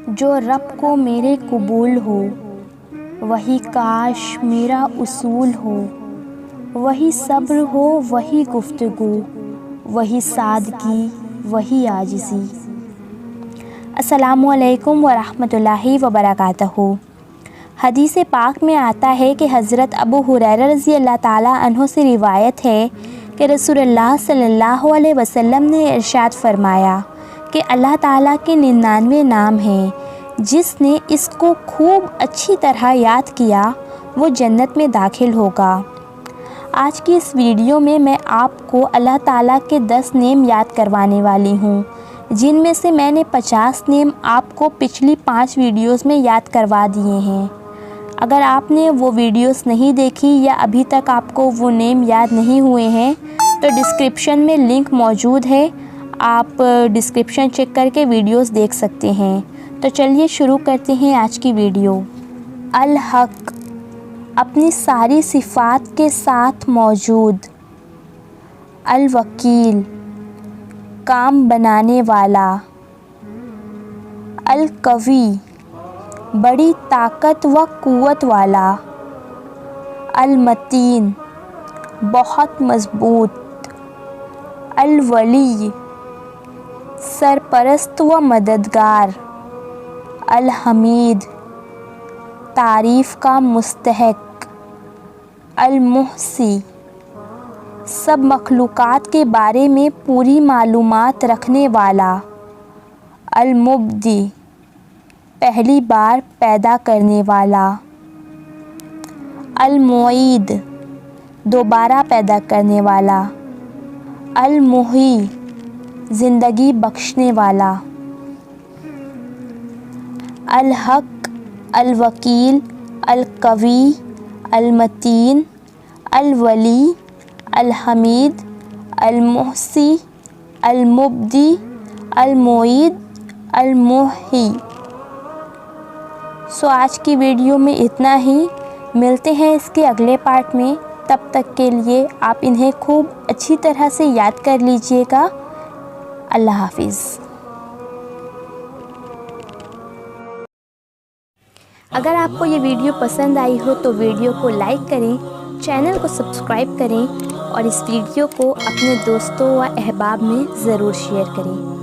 جو رب کو میرے قبول ہو، وہی کاش میرا اصول ہو، وہی صبر ہو وہی گفتگو، وہی سادگی وہی عاجزی۔ السلام علیکم ورحمۃ اللہ وبرکاتہ۔ حدیث پاک میں آتا ہے کہ حضرت ابو ہریرہ رضی اللہ تعالیٰ عنہ سے روایت ہے کہ رسول اللہ صلی اللہ علیہ وسلم نے ارشاد فرمایا کہ اللہ تعالیٰ کے 99 نام ہیں، جس نے اس کو خوب اچھی طرح یاد کیا وہ جنت میں داخل ہوگا۔ آج کی اس ویڈیو میں آپ کو اللہ تعالیٰ کے 10 نیم یاد کروانے والی ہوں، جن میں سے میں نے 50 نیم آپ کو پچھلی 5 ویڈیوز میں یاد کروا دیے ہیں۔ اگر آپ نے وہ ویڈیوز نہیں دیکھی یا ابھی تک آپ کو وہ نیم یاد نہیں ہوئے ہیں تو ڈسکرپشن میں لنک موجود ہے، آپ ڈسکرپشن چیک کر کے ویڈیوز دیکھ سکتے ہیں۔ تو چلیے شروع کرتے ہیں آج کی ویڈیو۔ الحق، اپنی ساری صفات کے ساتھ موجود۔ الوکیل، کام بنانے والا۔ القوی، بڑی طاقت و قوت والا۔ المتین، بہت مضبوط۔ الولی، سرپرست و مددگار۔ الحمید، تعریف کا مستحق۔ المحصی، سب مخلوقات کے بارے میں پوری معلومات رکھنے والا۔ المبدی، پہلی بار پیدا کرنے والا۔ المعید، دوبارہ پیدا کرنے والا۔ المحیی، زندگی بخشنے والا۔ الحق، الوکیل، القوی، المتین، الولی، الحمید، المحصی، المبدی، المعید، المحیی۔ آج کی ویڈیو میں اتنا ہی، ملتے ہیں اس کے اگلے پارٹ میں۔ تب تک کے لیے آپ انہیں خوب اچھی طرح سے یاد کر لیجئے گا۔ اللہ حافظ۔ اگر آپ کو یہ ویڈیو پسند آئی ہو تو ویڈیو کو لائک کریں، چینل کو سبسکرائب کریں اور اس ویڈیو کو اپنے دوستوں و احباب میں ضرور شیئر کریں۔